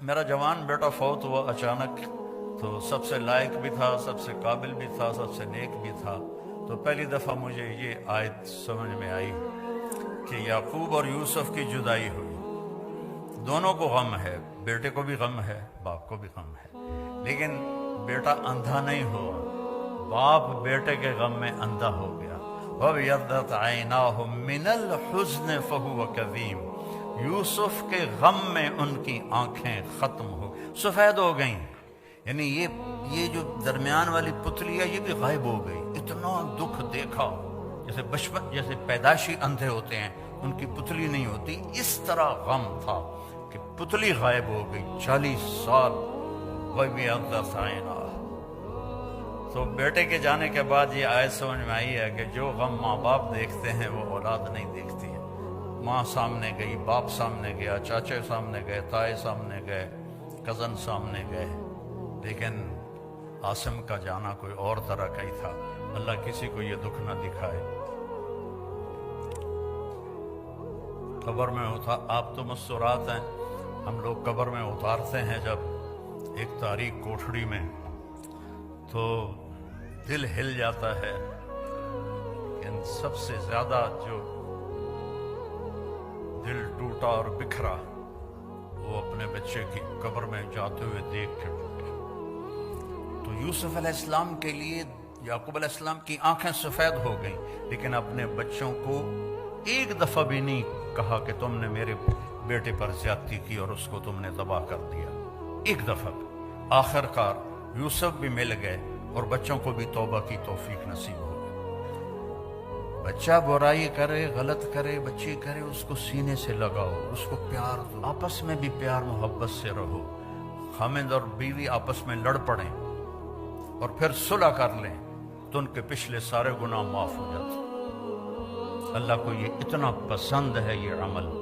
میرا جوان بیٹا فوت ہوا اچانک، تو سب سے لائق بھی تھا، سب سے قابل بھی تھا، سب سے نیک بھی تھا۔ تو پہلی دفعہ مجھے یہ آیت سمجھ میں آئی کہ یعقوب اور یوسف کی جدائی ہوئی، دونوں کو غم ہے، بیٹے کو بھی غم ہے، باپ کو بھی غم ہے، لیکن بیٹا اندھا نہیں ہوا، باپ بیٹے کے غم میں اندھا ہو گیا۔ وَابْيَضَّتْ عَيْنَاهُ مِنَ الْحُزْنِ فَهُوَ كَظِيمٌ، یوسف کے غم میں ان کی آنکھیں ختم ہو سفید ہو گئیں، یعنی یہ جو درمیان والی پتلی ہے یہ بھی غائب ہو گئی۔ اتنا دکھ دیکھا، جیسے بچپن جیسے پیدائشی اندھے ہوتے ہیں ان کی پتلی نہیں ہوتی، اس طرح غم تھا کہ پتلی غائب ہو گئی 40 سال۔ وَابْيَضَّتْ عَيْنَاهُ، تو بیٹے کے جانے کے بعد یہ آیت سمجھ میں آئی ہے کہ جو غم ماں باپ دیکھتے ہیں وہ اولاد نہیں دیکھتی ہے۔ ماں سامنے گئی، باپ سامنے گیا، چاچے سامنے گئے، تائے سامنے گئے، کزن سامنے گئے، لیکن عاصم کا جانا کوئی اور طرح کا ہی تھا۔ اللہ کسی کو یہ دکھ نہ دکھائے۔ قبر میں آپ تو مستورات ہیں، ہم لوگ قبر میں اتارتے ہیں جب ایک تاریک کوٹھڑی میں، تو دل ہل جاتا ہے۔ لیکن سب سے زیادہ جو دل ٹوٹا اور بکھرا وہ اپنے بچے کی قبر میں جاتے ہوئے دیکھ کے ٹوٹا۔ تو یوسف علیہ السلام کے لیے یعقوب علیہ السلام کی آنکھیں سفید ہو گئیں، لیکن اپنے بچوں کو ایک دفعہ بھی نہیں کہا کہ تم نے میرے بیٹے پر زیادتی کی اور اس کو تم نے تباہ کر دیا، ایک دفعہ بھی۔ آخر کار یوسف بھی مل گئے اور بچوں کو بھی توبہ کی توفیق نصیب ہو گئی۔ بچہ برائی کرے، غلط کرے، بچی کرے، اس کو سینے سے لگاؤ، اس کو پیار دو، آپس میں بھی پیار محبت سے رہو۔ خامند اور بیوی آپس میں لڑ پڑیں اور پھر صلح کر لیں تو ان کے پچھلے سارے گناہ معاف ہو جاتے۔ اللہ کو یہ اتنا پسند ہے یہ عمل۔